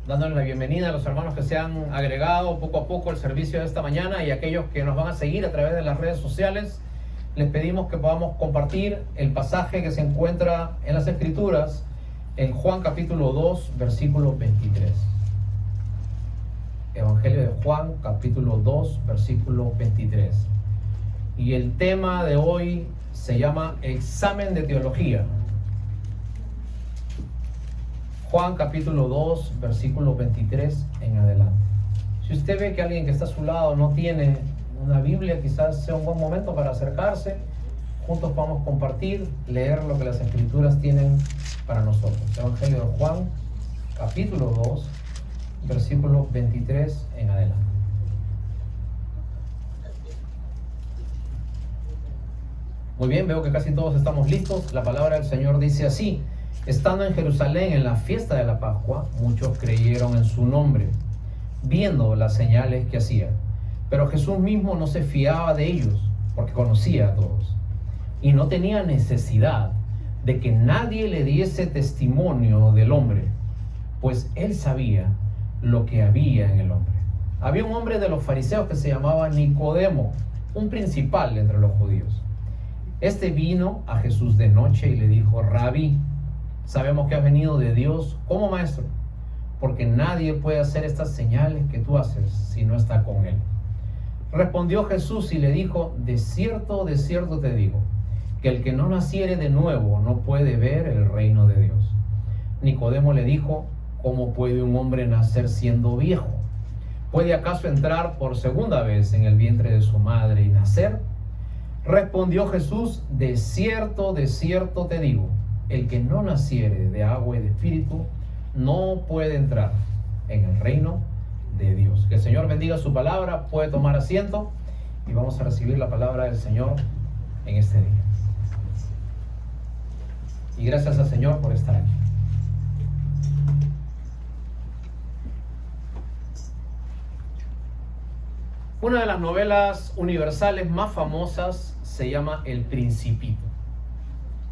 dándoles la bienvenida a los hermanos que se han agregado poco a poco al servicio de esta mañana y a aquellos que nos van a seguir a través de las redes sociales. Les pedimos que podamos compartir el pasaje que se encuentra en las Escrituras en Juan capítulo 2, versículo 23. Evangelio de Juan capítulo 2, versículo 23. Y el tema de hoy se llama examen de teología. Juan capítulo 2, versículo 23 en adelante. Si usted ve que alguien que está a su lado no tiene una Biblia, quizás sea un buen momento para acercarse. Juntos podamos compartir, leer lo que las Escrituras tienen para nosotros. Evangelio de Juan capítulo 2, versículo 23 en adelante. Muy bien, veo que casi todos estamos listos. La palabra del Señor dice así: estando en Jerusalén en la fiesta de la Pascua, muchos creyeron en su nombre, viendo las señales que hacía. Pero Jesús mismo no se fiaba de ellos, porque conocía a todos, y no tenía necesidad de que nadie le diese testimonio del hombre, pues él sabía lo que había en el hombre. Había un hombre de los fariseos que se llamaba Nicodemo, un principal entre los judíos. Este vino a Jesús de noche y le dijo: Rabí, sabemos que has venido de Dios como maestro, porque nadie puede hacer estas señales que tú haces si no está con él. Respondió Jesús y le dijo: de cierto te digo, que el que no naciere de nuevo no puede ver el reino de Dios. Nicodemo le dijo: ¿cómo puede un hombre nacer siendo viejo? ¿Puede acaso entrar por segunda vez en el vientre de su madre y nacer? Respondió Jesús: de cierto te digo, el que no naciere de agua y de espíritu no puede entrar en el reino de Dios. Que el Señor bendiga su palabra. Puede tomar asiento y vamos a recibir la palabra del Señor en este día. Y gracias al Señor por estar aquí. Una de las novelas universales más famosas se llama El Principito.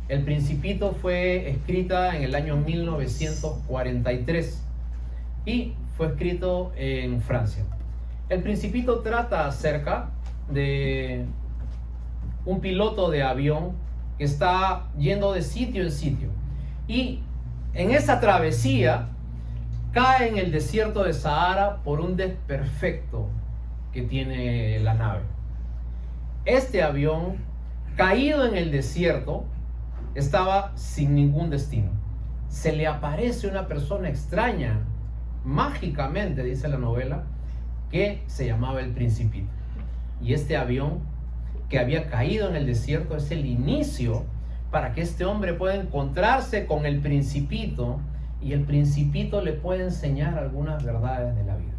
El Principito fue escrita en el año 1943 y fue escrito en Francia. El Principito trata acerca de un piloto de avión que está yendo de sitio en sitio y en esa travesía cae en el desierto de Sahara por un desperfecto que tiene la nave. Este avión, caído en el desierto, estaba sin ningún destino. Se le aparece una persona extraña, mágicamente, dice la novela, que se llamaba el Principito. Y este avión que había caído en el desierto es el inicio para que este hombre pueda encontrarse con el Principito y el Principito le pueda enseñar algunas verdades de la vida.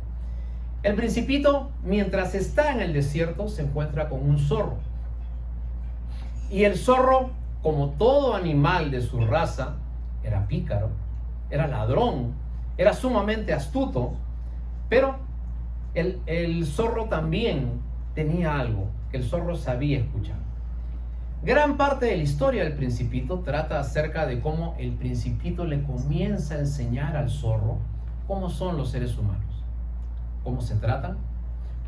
El Principito, mientras está en el desierto, se encuentra con un zorro. Y el zorro, como todo animal de su raza, era pícaro, era ladrón, era sumamente astuto, pero el zorro también tenía algo que el zorro sabía escuchar. Gran parte de la historia del Principito trata acerca de cómo el Principito le comienza a enseñar al zorro cómo son los seres humanos, cómo se tratan,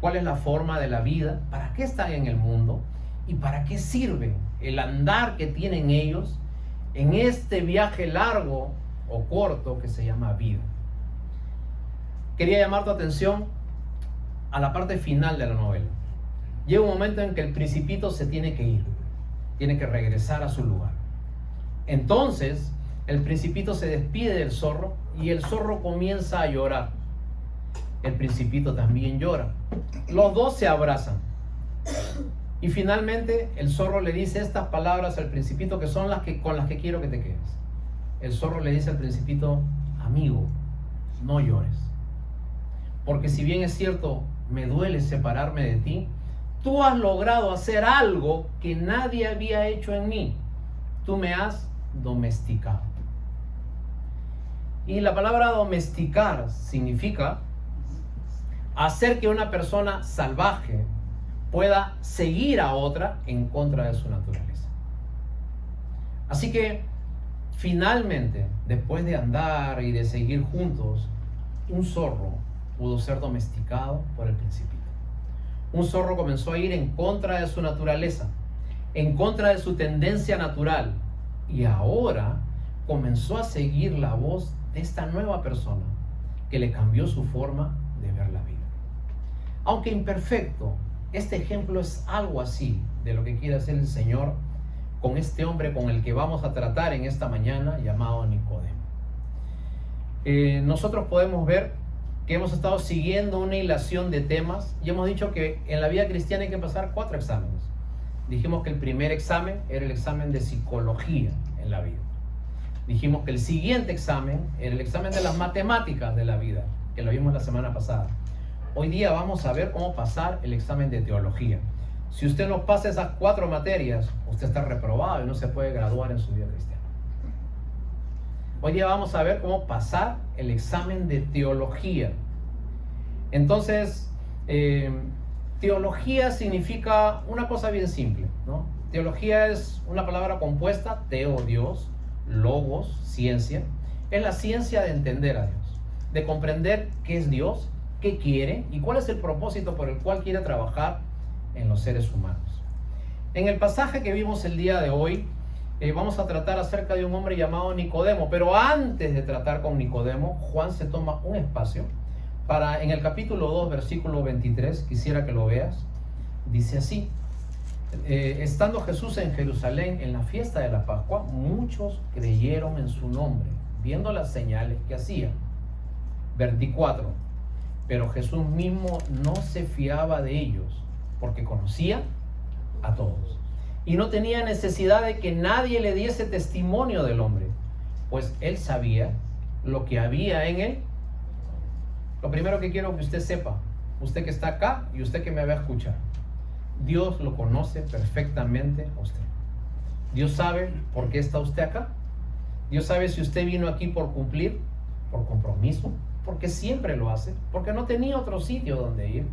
cuál es la forma de la vida, para qué están en el mundo y para qué sirven el andar que tienen ellos en este viaje largo o corto que se llama vida. Quería llamar tu atención a la parte final de la novela. Llega un momento en que el Principito se tiene que ir, tiene que regresar a su lugar. Entonces el Principito se despide del zorro y el zorro comienza a llorar. El Principito también llora. Los dos se abrazan. Y finalmente el zorro le dice estas palabras al Principito, que son con las que quiero que te quedes. El zorro le dice al Principito: amigo, no llores, porque si bien es cierto, me duele separarme de ti, tú has logrado hacer algo que nadie había hecho en mí. Tú me has domesticado. Y la palabra domesticar significa hacer que una persona salvaje pueda seguir a otra en contra de su naturaleza. Así que finalmente, después de andar y de seguir juntos, un zorro pudo ser domesticado por el Principito. Un zorro comenzó a ir en contra de su naturaleza, en contra de su tendencia natural, y ahora comenzó a seguir la voz de esta nueva persona que le cambió su forma de ver la vida. Aunque imperfecto, este ejemplo es algo así de lo que quiere hacer el Señor con este hombre con el que vamos a tratar en esta mañana, llamado Nicodemo. Nosotros podemos ver que hemos estado siguiendo una hilación de temas y hemos dicho que en la vida cristiana hay que pasar 4 exámenes. Dijimos que el primer examen era el examen de psicología en la vida. Dijimos que el siguiente examen era el examen de las matemáticas de la vida, que lo vimos la semana pasada. Hoy día vamos a ver cómo pasar el examen de teología. Si usted no pasa esas 4 materias, usted está reprobado y no se puede graduar en su vida cristiana. Hoy día vamos a ver cómo pasar el examen de teología. Entonces, teología significa una cosa bien simple, ¿no? Teología es una palabra compuesta, teo, Dios, logos, ciencia. Es la ciencia de entender a Dios, de comprender qué es Dios, qué quiere y cuál es el propósito por el cual quiere trabajar en los seres humanos. En el pasaje que vimos el día de hoy, vamos a tratar acerca de un hombre llamado Nicodemo, pero antes de tratar con Nicodemo, Juan se toma un espacio para, en el capítulo 2, versículo 23, quisiera que lo veas, dice así: estando Jesús en Jerusalén en la fiesta de la Pascua, muchos creyeron en su nombre, viendo las señales que hacía. 24, pero Jesús mismo no se fiaba de ellos, porque conocía a todos. Y no tenía necesidad de que nadie le diese testimonio del hombre, pues él sabía lo que había en él. Lo primero que quiero que usted sepa, usted que está acá y usted que me va a escuchar, Dios lo conoce perfectamente a usted. Dios sabe por qué está usted acá. Dios sabe si usted vino aquí por cumplir, por compromiso, porque siempre lo hace, porque no tenía otro sitio donde ir,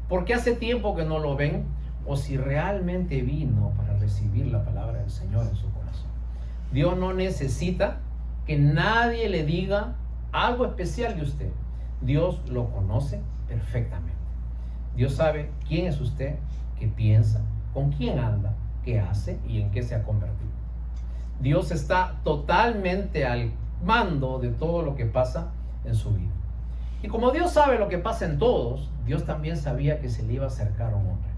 porque hace tiempo que no lo ven, o si realmente vino para recibir la palabra del Señor en su corazón. Dios no necesita que nadie le diga algo especial de usted. Dios lo conoce perfectamente. Dios sabe quién es usted, qué piensa, con quién anda, qué hace y en qué se ha convertido. Dios está totalmente al mando de todo lo que pasa en su vida. Y como Dios sabe lo que pasa en todos, Dios también sabía que se le iba a acercar a un hombre.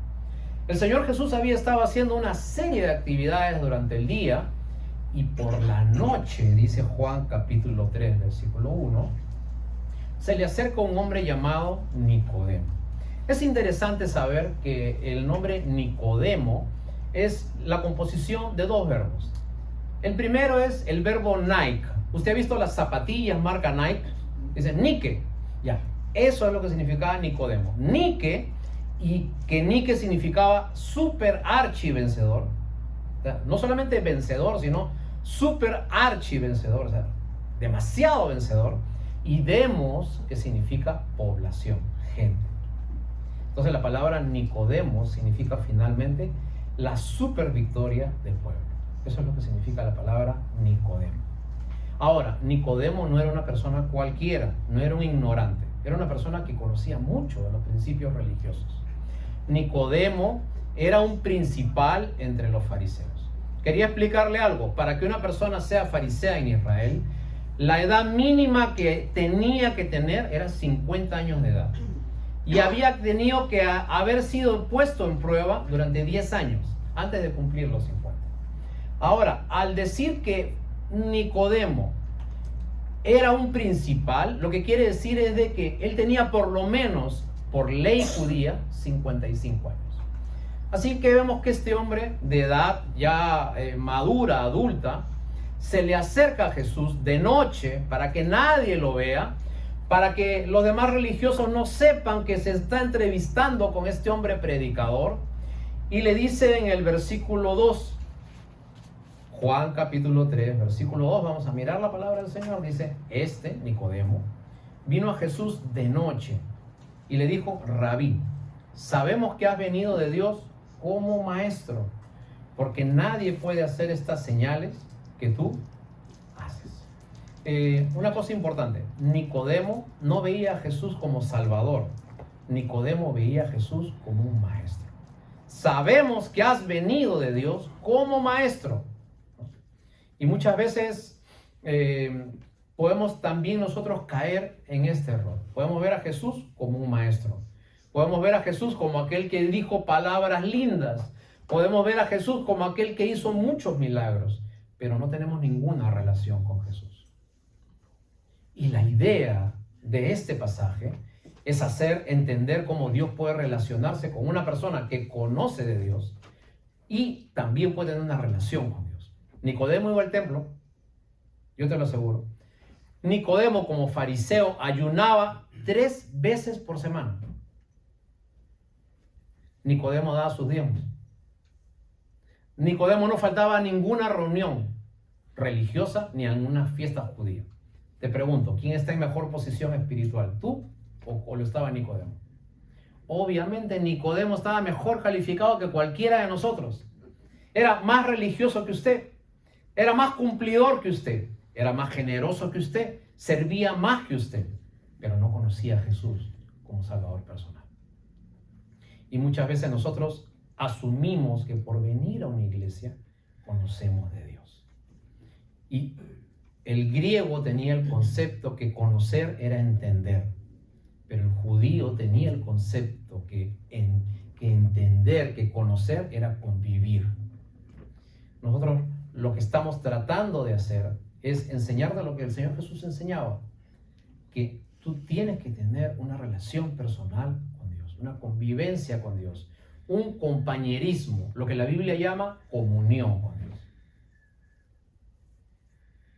El Señor Jesús había estado haciendo una serie de actividades durante el día y por la noche, dice Juan capítulo 3, versículo 1, se le acerca un hombre llamado Nicodemo. Es interesante saber que el nombre Nicodemo es la composición de 2 verbos. El primero es el verbo Nike. ¿Usted ha visto las zapatillas marca Nike? Dice Nike. Ya, eso es lo que significaba Nicodemo. Nike, y que Nike significaba super archi vencedor. O sea, no solamente vencedor, sino super archi vencedor, o sea, demasiado vencedor. Y demos, que significa población, gente. Entonces la palabra Nicodemo significa finalmente la super victoria del pueblo. Eso es lo que significa la palabra Nicodemo. Ahora, Nicodemo no era una persona cualquiera, no era un ignorante, era una persona que conocía mucho de los principios religiosos. Nicodemo era un principal entre los fariseos. Quería explicarle algo: para que una persona sea farisea en Israel, la edad mínima que tenía que tener era 50 años de edad. Y había tenido que haber sido puesto en prueba durante 10 años antes de cumplir los 50. Ahora, al decir que Nicodemo era un principal, lo que quiere decir es de que él tenía por lo menos, por ley judía, 55 años. Así que vemos que este hombre de edad ya madura, adulta, se le acerca a Jesús de noche para que nadie lo vea, para que los demás religiosos no sepan que se está entrevistando con este hombre predicador, y le dice en el versículo 2, Juan capítulo 3, versículo 2, vamos a mirar la palabra del Señor, dice: Nicodemo, vino a Jesús de noche y le dijo: Rabí, sabemos que has venido de Dios como maestro, porque nadie puede hacer estas señales que tú haces Una cosa importante, Nicodemo no veía a Jesús como Salvador, Nicodemo veía a Jesús como un maestro. Sabemos que has venido de Dios como maestro. Y muchas veces podemos también nosotros caer en este error. Podemos ver a Jesús como un maestro. Podemos ver a Jesús como aquel que dijo palabras lindas. Podemos ver a Jesús como aquel que hizo muchos milagros, pero no tenemos ninguna relación con Jesús. Y la idea de este pasaje es hacer entender cómo Dios puede relacionarse con una persona que conoce de Dios y también puede tener una relación con Dios. Nicodemo iba al templo, yo te lo aseguro. Nicodemo, como fariseo, ayunaba 3 veces por semana. Nicodemo daba sus diezmos. Nicodemo no faltaba a ninguna reunión religiosa ni a ninguna fiesta judía. Te pregunto, ¿quién está en mejor posición espiritual? ¿Tú o lo estaba Nicodemo? Obviamente Nicodemo estaba mejor calificado que cualquiera de nosotros. Era más religioso que usted. Era más cumplidor que usted. Era más generoso que usted. Servía más que usted. Pero no conocía a Jesús como Salvador personal. Y muchas veces nosotros asumimos que por venir a una iglesia conocemos de Dios. Y el griego tenía el concepto que conocer era entender, pero el judío tenía el concepto que entender, que conocer era convivir. Nosotros lo que estamos tratando de hacer es enseñarte lo que el Señor Jesús enseñaba, que tú tienes que tener una relación personal con Dios, una convivencia con Dios, un compañerismo, lo que la Biblia llama comunión con Dios.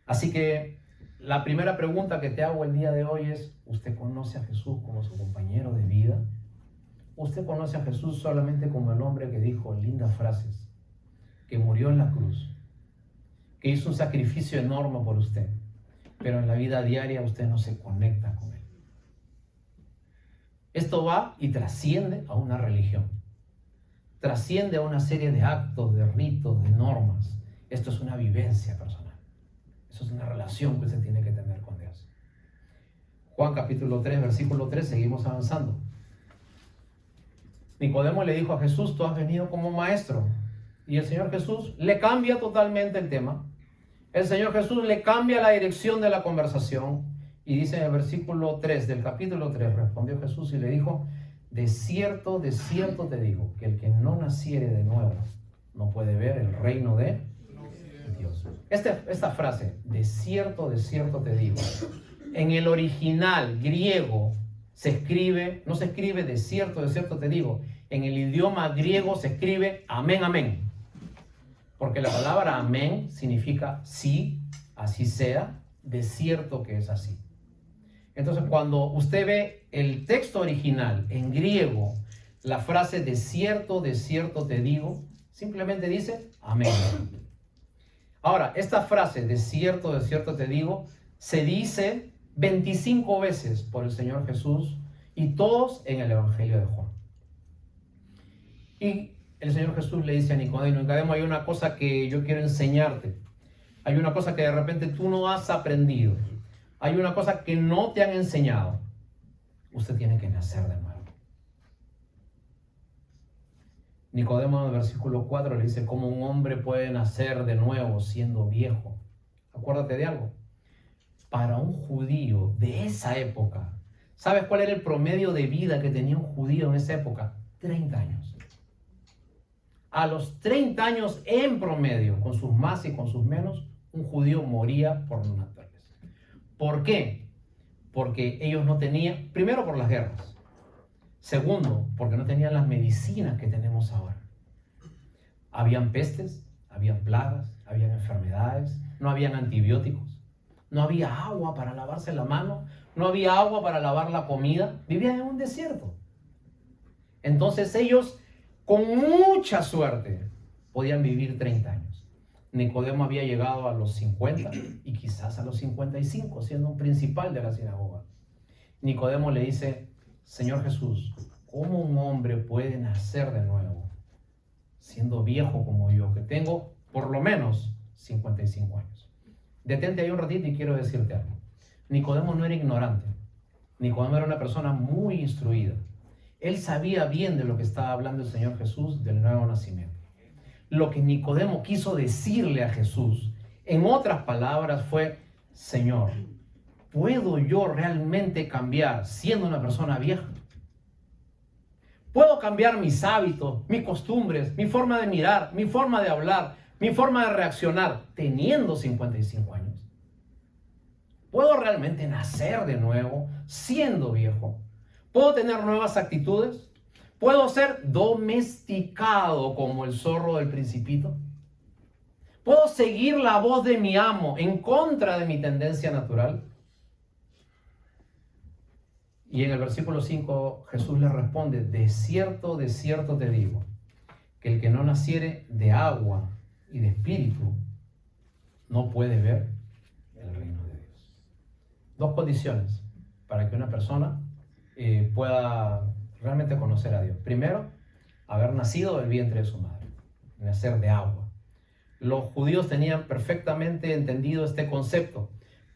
Así que la primera pregunta que te hago el día de hoy es, ¿usted conoce a Jesús como su compañero de vida? ¿Usted conoce a Jesús solamente como el hombre que dijo lindas frases, que murió en la cruz, que hizo un sacrificio enorme por usted, pero en la vida diaria usted no se conecta con Él? Esto va y trasciende a una religión, trasciende a una serie de actos, de ritos, de normas. Esto es una vivencia personal. Eso es una relación que usted tiene que tener con Dios. Juan capítulo 3, versículo 3, seguimos avanzando. Nicodemo le dijo a Jesús, tú has venido como maestro. Y el Señor Jesús le cambia totalmente el tema. El Señor Jesús le cambia la dirección de la conversación. Y dice en el versículo 3 del capítulo 3, respondió Jesús y le dijo, de cierto te digo, que el que no naciere de nuevo no puede ver el reino de Dios. Esta frase, de cierto te digo, en el original griego se escribe, no se escribe de cierto te digo, en el idioma griego se escribe amén, amén. Porque la palabra amén significa sí, así sea, de cierto que es así. Entonces, cuando usted ve el texto original en griego, la frase de cierto te digo, simplemente dice amén. Ahora, esta frase de cierto te digo, se dice 25 veces por el Señor Jesús y todos en el Evangelio de Juan. Y el Señor Jesús le dice a Nicodemo, hay una cosa que yo quiero enseñarte. Hay una cosa que de repente tú no has aprendido. Hay una cosa que no te han enseñado. Usted tiene que nacer de nuevo. Nicodemo en el versículo 4 le dice, ¿cómo un hombre puede nacer de nuevo siendo viejo? Acuérdate de algo. Para un judío de esa época, ¿sabes cuál era el promedio de vida que tenía un judío en esa época? 30 años. A los 30 años en promedio, con sus más y con sus menos, un judío moría por naturaleza. ¿Por qué? Porque ellos no tenían, primero por las guerras. Segundo, porque no tenían las medicinas que tenemos ahora. Habían pestes, habían plagas, habían enfermedades, no habían antibióticos, no había agua para lavarse la mano, no había agua para lavar la comida, vivían en un desierto. Entonces ellos, con mucha suerte, podían vivir 30 años. Nicodemo había llegado a los 50 y quizás a los 55, siendo un principal de la sinagoga. Nicodemo le dice, Señor Jesús, ¿cómo un hombre puede nacer de nuevo, siendo viejo como yo, que tengo por lo menos 55 años? Detente ahí un ratito y quiero decirte algo. Nicodemo no era ignorante. Nicodemo era una persona muy instruida. Él sabía bien de lo que estaba hablando el Señor Jesús del nuevo nacimiento. Lo que Nicodemo quiso decirle a Jesús, en otras palabras, fue: Señor, ¿puedo yo realmente cambiar siendo una persona vieja? ¿Puedo cambiar mis hábitos, mis costumbres, mi forma de mirar, mi forma de hablar, mi forma de reaccionar teniendo 55 años? ¿Puedo realmente nacer de nuevo siendo viejo? ¿Puedo tener nuevas actitudes? ¿Puedo ser domesticado como el zorro del Principito? ¿Puedo seguir la voz de mi amo en contra de mi tendencia natural? Y en el versículo 5 Jesús le responde: de cierto te digo, que el que no naciere de agua y de espíritu no puede ver el reino de Dios. Dos condiciones para que una persona pueda realmente conocer a Dios. Primero, haber nacido del vientre de su madre, nacer de agua. Los judíos tenían perfectamente entendido este concepto.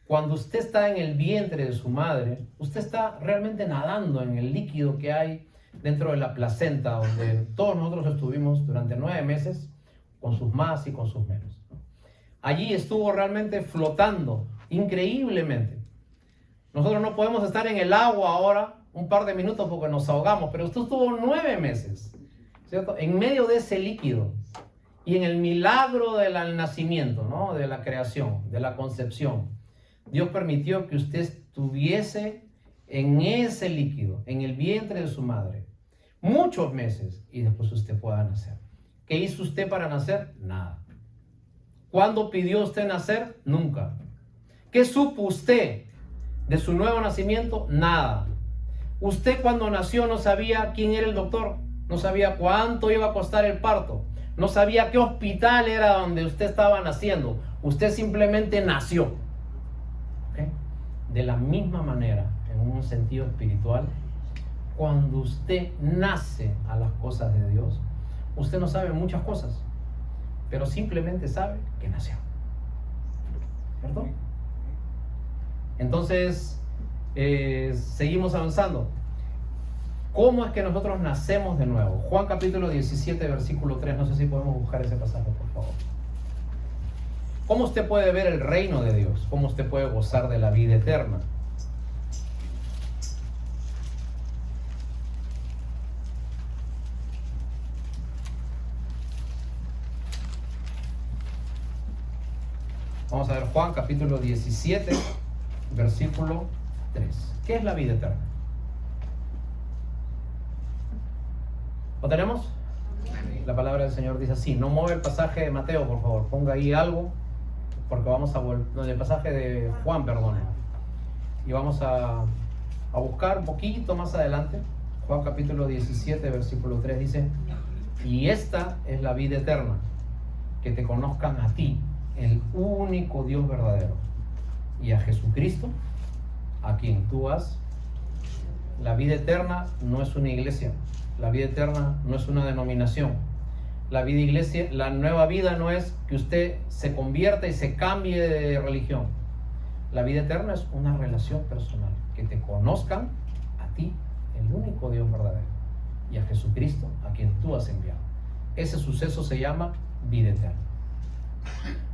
Cuando usted está en el vientre de su madre, usted está realmente nadando en el líquido que hay dentro de la placenta, donde todos nosotros estuvimos durante 9 meses, con sus más y con sus menos. Allí estuvo realmente flotando increíblemente. Nosotros no podemos estar en el agua ahora un par de minutos porque nos ahogamos, pero usted estuvo 9 meses, ¿cierto?, en medio de ese líquido. Y en el milagro del nacimiento, ¿no?, de la creación, de la concepción, Dios permitió que usted estuviese en ese líquido, en el vientre de su madre, muchos meses, y después usted pueda nacer. ¿Qué hizo usted para nacer? Nada. ¿Cuándo pidió usted nacer? Nunca. ¿Qué supo usted de su nuevo nacimiento? Nada. Usted cuando nació no sabía quién era el doctor, no sabía cuánto iba a costar el parto, no sabía qué hospital era donde usted estaba naciendo. Usted simplemente nació. ¿Okay? De la misma manera, en un sentido espiritual, cuando usted nace a las cosas de Dios, usted no sabe muchas cosas, pero simplemente sabe que nació. ¿Cierto? Entonces, seguimos avanzando. ¿Cómo es que nosotros nacemos de nuevo? Juan capítulo 17, versículo 3. No sé si podemos buscar ese pasaje, por favor. ¿Cómo usted puede ver el reino de Dios? ¿Cómo usted puede gozar de la vida eterna? Vamos a ver Juan capítulo 17, versículo 3. ¿Qué es la vida eterna? ¿Lo tenemos? La palabra del Señor dice así. No mueve el pasaje de Mateo, por favor. Ponga ahí algo, porque vamos a volver. No, el pasaje de Juan, perdón. Y vamos a buscar un poquito más adelante. Juan capítulo 17, versículo 3 dice: y esta es la vida eterna, que te conozcan a ti, el único Dios verdadero, y a Jesucristo, a quien tú has. La vida eterna no es una iglesia. La vida eterna no es una denominación. La vida iglesia, la nueva vida no es que usted se convierta y se cambie de religión. La vida eterna es una relación personal, que te conozcan a ti, el único Dios verdadero, y a Jesucristo, a quien tú has enviado. Ese suceso se llama vida eterna.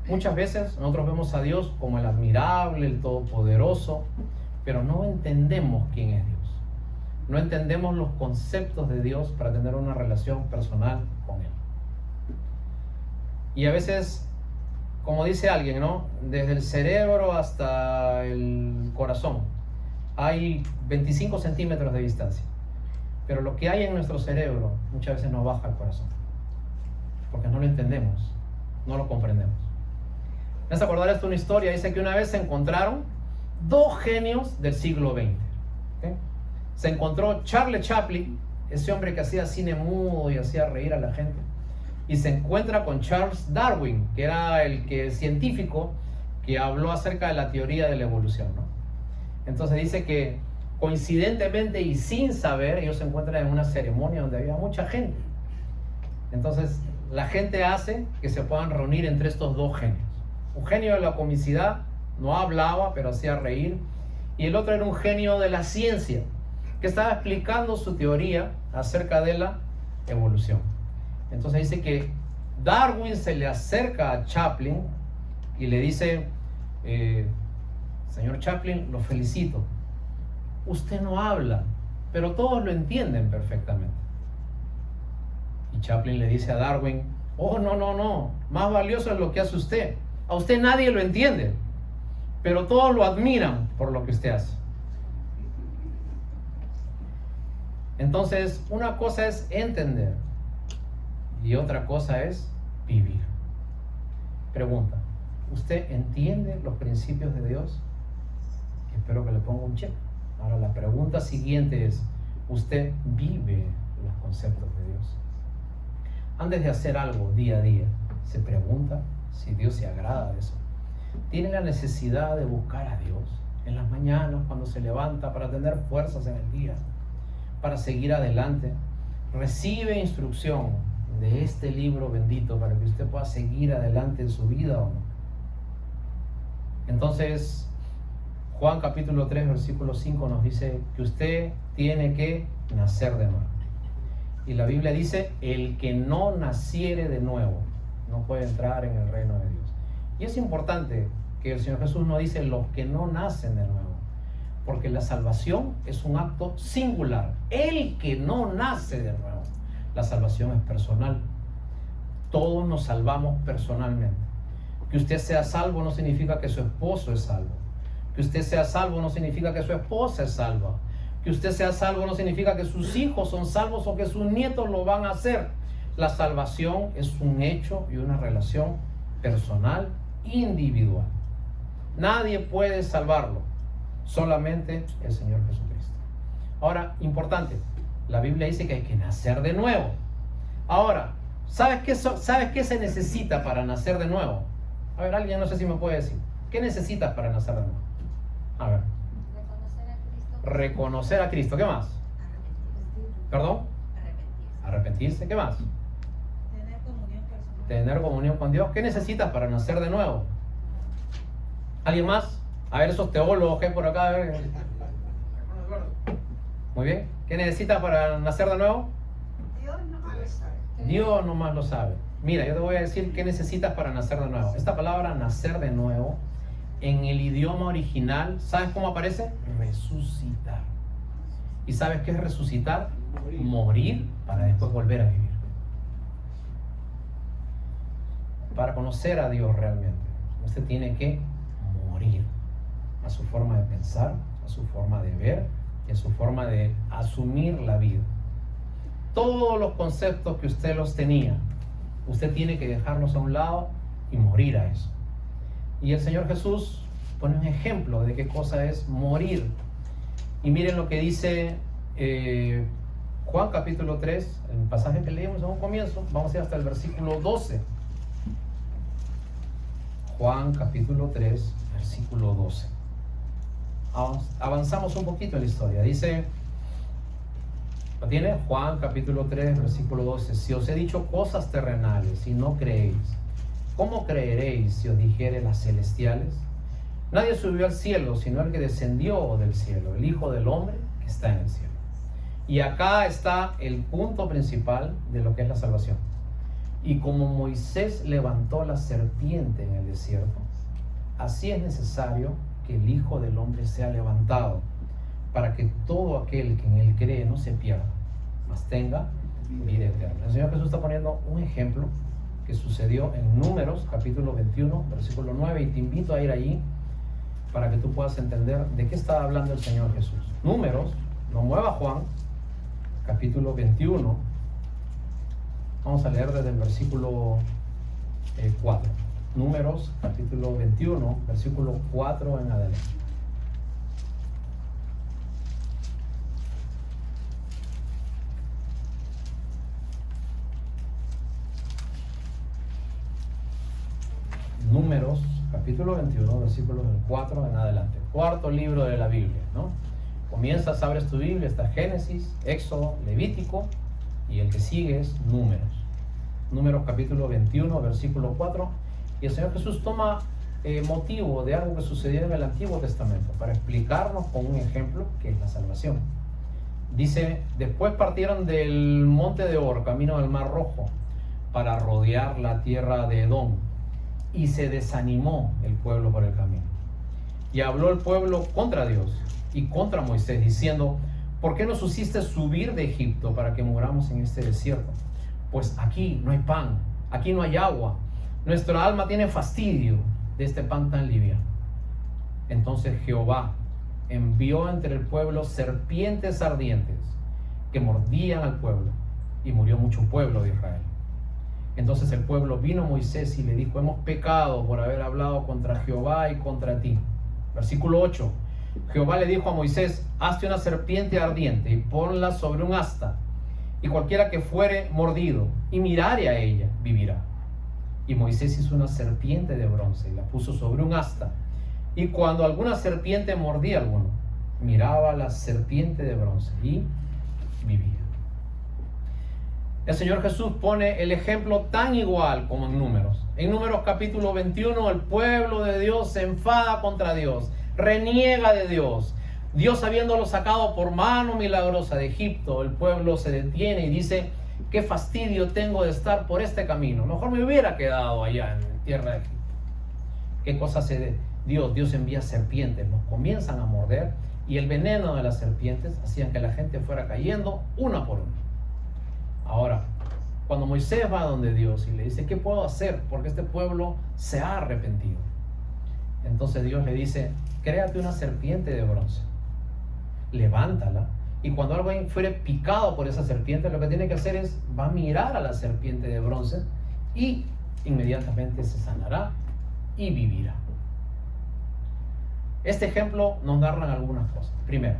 Muchas veces nosotros vemos a Dios como el admirable, el todopoderoso, pero no entendemos quién es Dios. No entendemos los conceptos de Dios para tener una relación personal con Él. Y a veces, como dice alguien, ¿no?, desde el cerebro hasta el corazón hay 25 centímetros de distancia. Pero lo que hay en nuestro cerebro muchas veces no baja al corazón, porque no lo entendemos, no lo comprendemos. Me hace acordar esto una historia. Dice que una vez se encontraron dos genios del siglo XX. ¿Okay? Se encontró Charles Chaplin, ese hombre que hacía cine mudo y hacía reír a la gente, y se encuentra con Charles Darwin, que era el científico que habló acerca de la teoría de la evolución, ¿no? Entonces dice que coincidentemente y sin saber, ellos se encuentran en una ceremonia donde había mucha gente. Entonces la gente hace que se puedan reunir entre estos dos genios. un genio de la comicidad, no hablaba, pero hacía reír. Y el otro era un genio de la ciencia, que estaba explicando su teoría acerca de la evolución. Entonces dice que Darwin se le acerca a Chaplin y le dice, señor Chaplin, lo felicito. Usted no habla, pero todos lo entienden perfectamente. Y Chaplin le dice a Darwin, oh, no, más valioso es lo que hace usted. A usted nadie lo entiende, pero todos lo admiran por lo que usted hace. Entonces, una cosa es entender y otra cosa es vivir. Pregunta, ¿usted entiende los principios de Dios? Espero que le ponga un check. Ahora la pregunta siguiente es, ¿usted vive los conceptos de Dios? Antes de hacer algo día a día, se pregunta si Dios se agrada de eso. ¿Tiene la necesidad de buscar a Dios en las mañanas cuando se levanta para tener fuerzas en el día, para seguir adelante? ¿Recibe instrucción de este libro bendito para que usted pueda seguir adelante en su vida o no? Entonces, Juan capítulo 3, versículo 5 nos dice que usted tiene que nacer de nuevo. Y la Biblia dice, el que no naciere de nuevo no puede entrar en el reino de Dios. Y es importante que el Señor Jesús no dice los que no nacen de nuevo, porque la salvación es un acto singular. El que no nace de nuevo, la salvación es personal. Todos nos salvamos personalmente. Que usted sea salvo no significa que su esposo es salvo. Que usted sea salvo no significa que su esposa es salva. Que usted sea salvo no significa que sus hijos son salvos o que sus nietos lo van a hacer. La salvación es un hecho y una relación personal, individual. Nadie puede salvarlo, solamente el Señor Jesucristo. Ahora, importante, la Biblia dice que hay que nacer de nuevo. Ahora, ¿sabes qué se necesita para nacer de nuevo? A ver, alguien no sé si me puede decir. ¿Qué necesitas para nacer de nuevo? A ver. Reconocer a Cristo. Reconocer a Cristo. ¿Qué más? ¿Perdón? Arrepentirse. ¿Qué más? Tener comunión personal. Tener comunión con Dios. ¿Qué necesitas para nacer de nuevo? ¿Alguien más? A ver, esos teólogos que hay por acá. A ver. Muy bien. ¿Qué necesitas para nacer de nuevo? Dios nomás lo sabe. Dios nomás lo sabe. Mira, yo te voy a decir qué necesitas para nacer de nuevo. Esta palabra nacer de nuevo, en el idioma original, ¿sabes cómo aparece? Resucitar. ¿Y sabes qué es resucitar? Morir para después volver a vivir. Para conocer a Dios realmente, usted tiene que morir a su forma de pensar, a su forma de ver y a su forma de asumir la vida. Todos los conceptos que usted los tenía, usted tiene que dejarlos a un lado y morir a eso. Y el Señor Jesús pone un ejemplo de qué cosa es morir. Y miren lo que dice Juan capítulo 3, el pasaje que leímos en un comienzo. Vamos a ir hasta el versículo 12. Juan capítulo 3, versículo 12. Avanzamos un poquito en la historia. Dice, ¿lo tiene? Juan capítulo 3, versículo 12. Si os he dicho cosas terrenales y no creéis, ¿cómo creeréis si os dijere las celestiales? Nadie subió al cielo, sino el que descendió del cielo, el Hijo del Hombre que está en el cielo. Y acá está el punto principal de lo que es la salvación. Y como Moisés levantó la serpiente en el desierto, así es necesario que el Hijo del Hombre sea levantado, para que todo aquel que en él cree no se pierda, mas tenga vida eterna. El Señor Jesús está poniendo un ejemplo que sucedió en Números, capítulo 21, versículo 9, y te invito a ir allí para que tú puedas entender de qué está hablando el Señor Jesús. Números, no mueva Juan, capítulo 21, vamos a leer desde el versículo 4. Números, capítulo 21, versículo 4 en adelante. Números, capítulo 21, versículos del 4 en adelante. Cuarto libro de la Biblia, ¿no? Comienzas, abres tu Biblia, está Génesis, Éxodo, Levítico, y el que sigue es Números. Números capítulo 21, versículo 4. Y el Señor Jesús toma motivo de algo que sucedió en el Antiguo Testamento, para explicarnos con un ejemplo que es la salvación. Dice, después partieron del monte de Or, camino del Mar Rojo, para rodear la tierra de Edom, y se desanimó el pueblo por el camino. Y habló el pueblo contra Dios y contra Moisés, diciendo, ¿por qué nos hiciste subir de Egipto para que muramos en este desierto? Pues aquí no hay pan, aquí no hay agua, nuestra alma tiene fastidio de este pan tan liviano. Entonces Jehová envió entre el pueblo serpientes ardientes que mordían al pueblo, y murió mucho pueblo de Israel. Entonces el pueblo vino a Moisés y le dijo, hemos pecado por haber hablado contra Jehová y contra ti. Versículo 8. Jehová le dijo a Moisés, hazte una serpiente ardiente y ponla sobre un asta, y cualquiera que fuere mordido y mirare a ella, vivirá. Y Moisés hizo una serpiente de bronce y la puso sobre un asta. Y cuando alguna serpiente mordía a alguno, miraba la serpiente de bronce y vivía. El Señor Jesús pone el ejemplo tan igual como en Números. En Números capítulo 21, el pueblo de Dios se enfada contra Dios, reniega de Dios. Dios, habiéndolo sacado por mano milagrosa de Egipto, el pueblo se detiene y dice, qué fastidio tengo de estar por este camino. Mejor me hubiera quedado allá en tierra de Egipto. ¿Qué cosa hace Dios? Dios envía serpientes, nos comienzan a morder, y el veneno de las serpientes hacían que la gente fuera cayendo una por una. Ahora, cuando Moisés va donde Dios y le dice, ¿qué puedo hacer? Porque este pueblo se ha arrepentido. Entonces Dios le dice, créate una serpiente de bronce, levántala, y cuando alguien fuere picado por esa serpiente, lo que tiene que hacer es, va a mirar a la serpiente de bronce y inmediatamente se sanará y vivirá. Este ejemplo nos narra algunas cosas. Primero,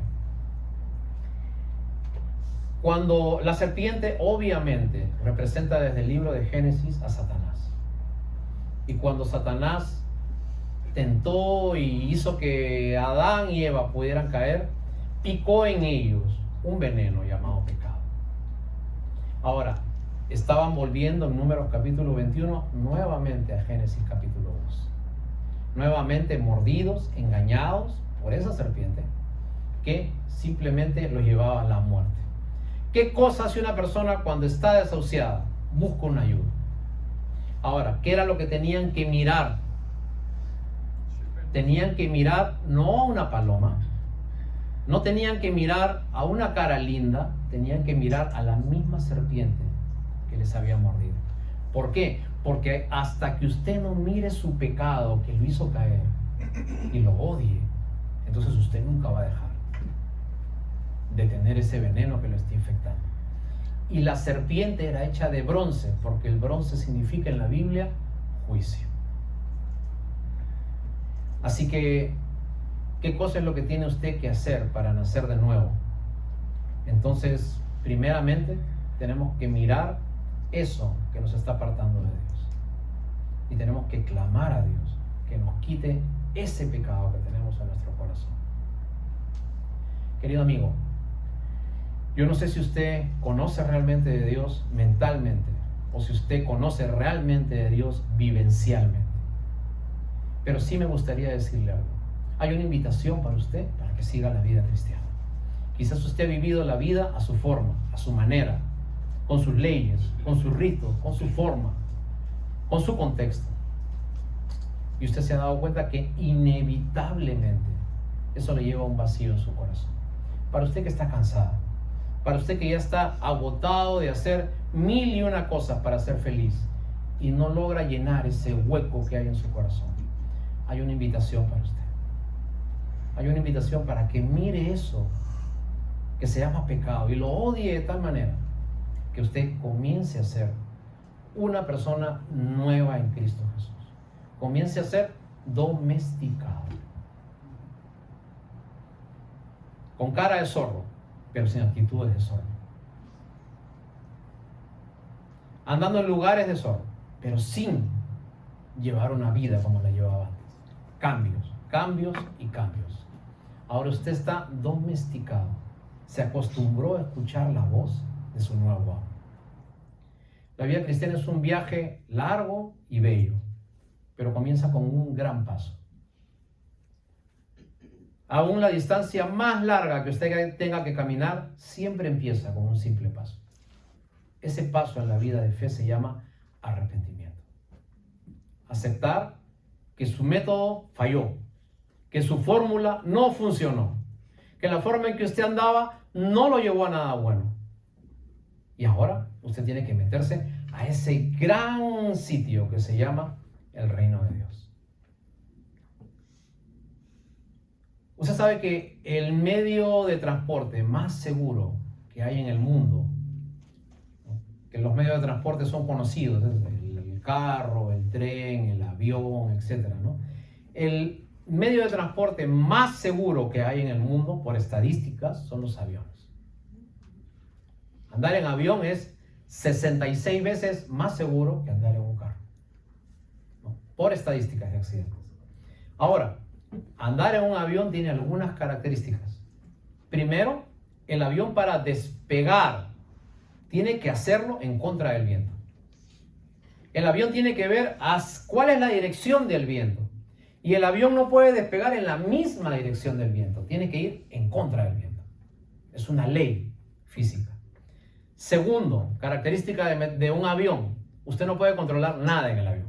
cuando la serpiente obviamente representa desde el libro de Génesis a Satanás. Y cuando Satanás tentó y hizo que Adán y Eva pudieran caer, picó en ellos un veneno llamado pecado. Ahora, estaban volviendo en Números capítulo 21 nuevamente a Génesis capítulo 2. Nuevamente mordidos, engañados por esa serpiente que simplemente los llevaba a la muerte. ¿Qué cosa hace una persona cuando está desahuciada? Busca una ayuda. Ahora, ¿qué era lo que tenían que mirar? Tenían que mirar no a una paloma, no tenían que mirar a una cara linda, tenían que mirar a la misma serpiente que les había mordido. ¿Por qué? Porque hasta que usted no mire su pecado que lo hizo caer y lo odie, entonces usted nunca va a dejar de tener ese veneno que lo está infectando. Y la serpiente era hecha de bronce, porque el bronce significa en la Biblia juicio. Así que, ¿qué cosa es lo que tiene usted que hacer para nacer de nuevo? Entonces, primeramente, tenemos que mirar eso que nos está apartando de Dios. Y tenemos que clamar a Dios que nos quite ese pecado que tenemos en nuestro corazón. Querido amigo, yo no sé si usted conoce realmente de Dios mentalmente o si usted conoce realmente de Dios vivencialmente. Pero sí me gustaría decirle algo. Hay una invitación para usted para que siga la vida cristiana. Quizás usted ha vivido la vida a su forma, a su manera, con sus leyes, con sus ritos, con su forma, con su contexto. Y usted se ha dado cuenta que inevitablemente eso le lleva a un vacío en su corazón. Para usted que está cansado, para usted que ya está agotado de hacer 1001 cosas para ser feliz y no logra llenar ese hueco que hay en su corazón, hay una invitación para usted. Hay una invitación para que mire eso que se llama pecado y lo odie de tal manera que usted comience a ser una persona nueva en Cristo Jesús. Comience a ser domesticado. Con cara de zorro, pero sin actitudes de zorro. Andando en lugares de zorro, pero sin llevar una vida como la llevaba antes. Cambios y cambios. Ahora usted está domesticado. Se acostumbró a escuchar la voz de su nuevo amo. La vida cristiana es un viaje largo y bello, pero comienza con un gran paso. Aún la distancia más larga que usted tenga que caminar, siempre empieza con un simple paso. Ese paso en la vida de fe se llama arrepentimiento. Aceptar que su método falló, que su fórmula no funcionó, que la forma en que usted andaba no lo llevó a nada bueno. Y ahora usted tiene que meterse a ese gran sitio que se llama el reino de Dios. Usted sabe que el medio de transporte más seguro que hay en el mundo, que los medios de transporte son conocidos, el carro, el tren, el avión, etc., ¿no? El medio de transporte más seguro que hay en el mundo, por estadísticas, son los aviones. Andar en avión es 66 veces más seguro que andar en un carro, ¿no? Por estadísticas de accidentes. Ahora, andar en un avión tiene algunas características. Primero, el avión para despegar tiene que hacerlo en contra del viento. El avión tiene que ver cuál es la dirección del viento. Y el avión no puede despegar en la misma dirección del viento. Tiene que ir en contra del viento. Es una ley física. Segundo, característica de un avión. Usted no puede controlar nada en el avión.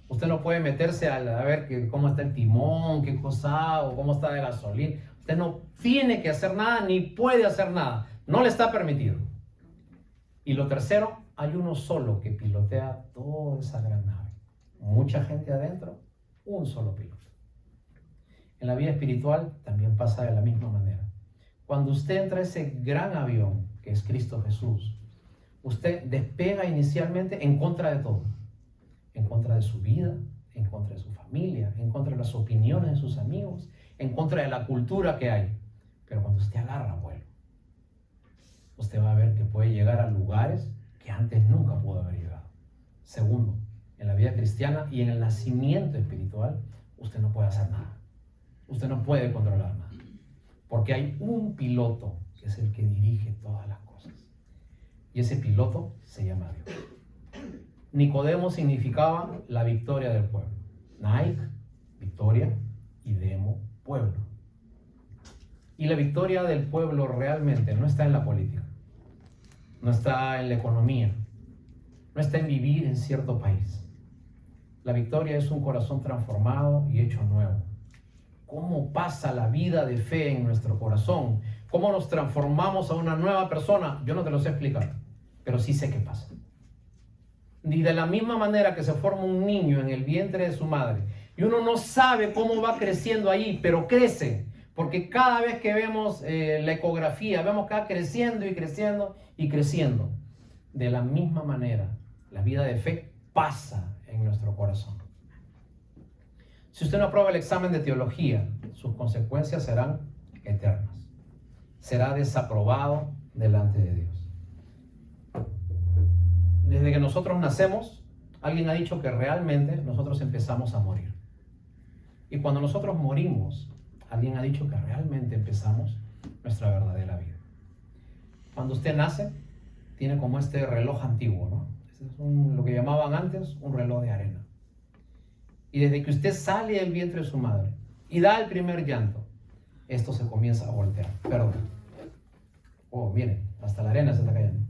Usted no puede meterse a ver cómo está el timón, qué cosa, o cómo está de gasolina. Usted no tiene que hacer nada, ni puede hacer nada. No le está permitido. Y lo tercero, hay uno solo que pilotea toda esa gran nave. Mucha gente adentro, un solo piloto. En la vida espiritual también pasa de la misma manera. Cuando usted entra a ese gran avión, que es Cristo Jesús, usted despega inicialmente en contra de todo. En contra de su vida, en contra de su familia, en contra de las opiniones de sus amigos, en contra de la cultura que hay. Pero cuando usted agarra vuelo, usted va a ver que puede llegar a lugares que antes nunca pudo haber llegado. Segundo, en la vida cristiana y en el nacimiento espiritual, usted no puede hacer nada. Usted no puede controlar nada. Porque hay un piloto que es el que dirige todas las cosas. Y ese piloto se llama Dios. Nicodemo significaba la victoria del pueblo. Nike, victoria, y Demo, pueblo. Y la victoria del pueblo realmente no está en la política, no está en la economía, no está en vivir en cierto país. La victoria es un corazón transformado y hecho nuevo. ¿Cómo pasa la vida de fe en nuestro corazón? ¿Cómo nos transformamos a una nueva persona? Yo no te lo sé explicar, pero sí sé qué pasa. Ni de la misma manera que se forma un niño en el vientre de su madre y uno no sabe cómo va creciendo ahí, pero crece, porque cada vez que vemos la ecografía, vemos que va creciendo y creciendo y creciendo. De la misma manera, la vida de fe pasa en nuestro corazón. Si usted no aprueba el examen de teología, sus consecuencias serán eternas. Será desaprobado delante de Dios. Desde que nosotros nacemos, alguien ha dicho que realmente nosotros empezamos a morir. Y cuando nosotros morimos, alguien ha dicho que realmente empezamos nuestra verdadera vida. Cuando usted nace, tiene como este reloj antiguo, ¿no? Este es lo que llamaban antes un reloj de arena. Y desde que usted sale del vientre de su madre y da el primer llanto, esto se comienza a voltear. Perdón. Oh, miren, hasta la arena se está cayendo.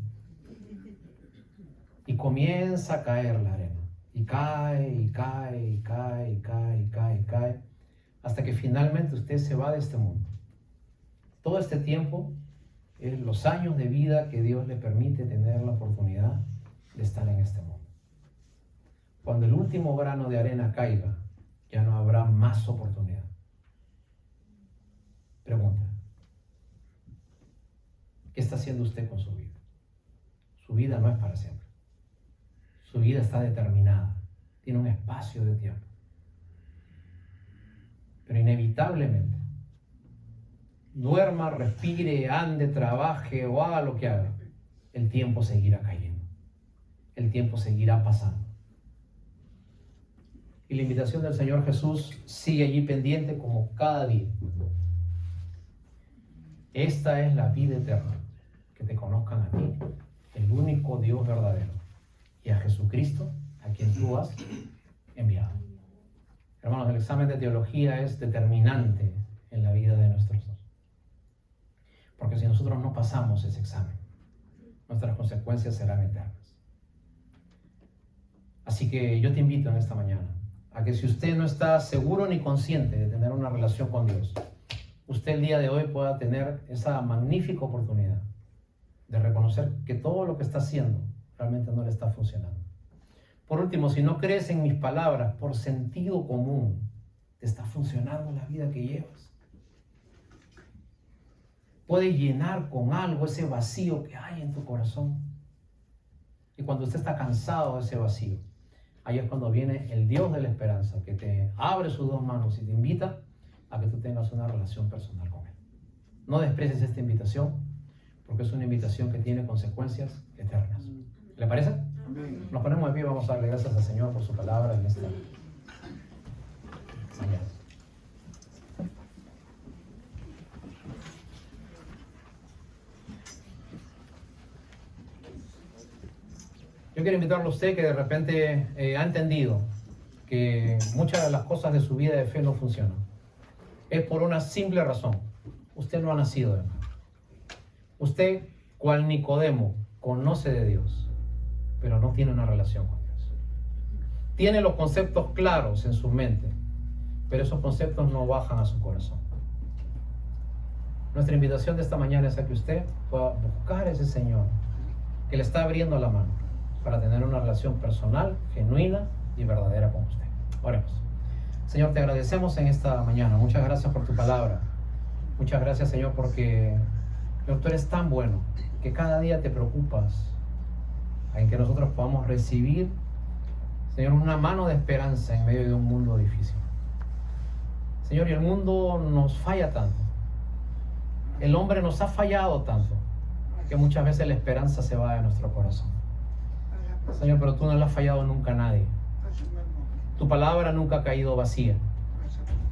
Y comienza a caer la arena. Y cae, y cae, y cae, y cae, y cae, y cae, hasta que finalmente usted se va de este mundo. Todo este tiempo es los años de vida que Dios le permite tener la oportunidad de estar en este mundo. Cuando el último grano de arena caiga, ya no habrá más oportunidad. Pregunta: ¿qué está haciendo usted con su vida? Su vida no es para siempre. Su vida está determinada, tiene un espacio de tiempo. Pero inevitablemente, duerma, respire, ande, trabaje o haga lo que haga, el tiempo seguirá cayendo. El tiempo seguirá pasando. Y la invitación del Señor Jesús sigue allí pendiente como cada día. Esta es la vida eterna, que te conozcan a ti, el único Dios verdadero, y a Jesucristo, a quien tú has enviado. Hermanos, el examen de teología es determinante en la vida de nuestros hijos. Porque si nosotros no pasamos ese examen, nuestras consecuencias serán eternas. Así que yo te invito en esta mañana a que si usted no está seguro ni consciente de tener una relación con Dios, usted el día de hoy pueda tener esa magnífica oportunidad de reconocer que todo lo que está haciendo realmente no le está funcionando. Por último, si no crees en mis palabras, por sentido común, ¿te está funcionando la vida que llevas? Puede llenar con algo ese vacío que hay en tu corazón. Y cuando usted está cansado de ese vacío, ahí es cuando viene el Dios de la esperanza, que te abre sus dos manos y te invita a que tú tengas una relación personal con Él. No desprecies esta invitación, porque es una invitación que tiene consecuencias eternas. ¿Le parece? Nos ponemos de pie y vamos a darle gracias al Señor por su palabra en esta mañana. Yo quiero invitarlo a usted que de repente ha entendido que muchas de las cosas de su vida de fe no funcionan. Es por una simple razón. Usted no ha nacido de nuevo. Usted, cual Nicodemo, conoce de Dios, pero no tiene una relación con Dios. Tiene los conceptos claros en su mente, pero esos conceptos no bajan a su corazón. Nuestra invitación de esta mañana es a que usted pueda buscar a ese Señor que le está abriendo la mano para tener una relación personal, genuina y verdadera con usted. Oremos. Señor, te agradecemos en esta mañana. Muchas gracias por tu palabra. Muchas gracias, Señor, porque tú eres tan bueno que cada día te preocupas en que nosotros podamos recibir, Señor, una mano de esperanza en medio de un mundo difícil. Señor, y el mundo nos falla tanto. El hombre nos ha fallado tanto que muchas veces la esperanza se va de nuestro corazón. Señor, pero tú no le has fallado nunca a nadie. Tu palabra nunca ha caído vacía.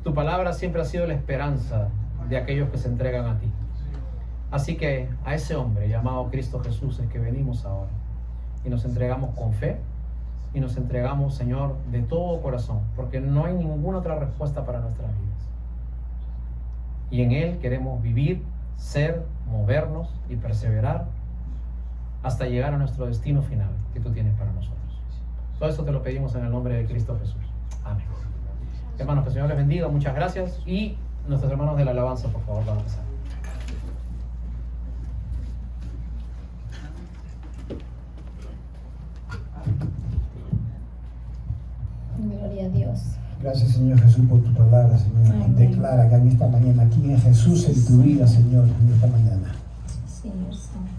Tu palabra siempre ha sido la esperanza de aquellos que se entregan a ti. Así que a ese hombre llamado Cristo Jesús es que venimos ahora y nos entregamos con fe y nos entregamos, Señor, de todo corazón, porque no hay ninguna otra respuesta para nuestras vidas. Y en Él queremos vivir, ser, movernos y perseverar hasta llegar a nuestro destino final que tú tienes para nosotros. Todo esto te lo pedimos en el nombre de Cristo Jesús. Amén. Hermanos, que el Señor les bendiga. Muchas gracias. Y nuestros hermanos de la alabanza, por favor, van a empezar. Gloria a Dios. Gracias, Señor Jesús, por tu palabra, Señor. Amén. Declara que en esta mañana, ¿quién es Jesús en tu vida, Señor, en esta mañana? Señor Santo.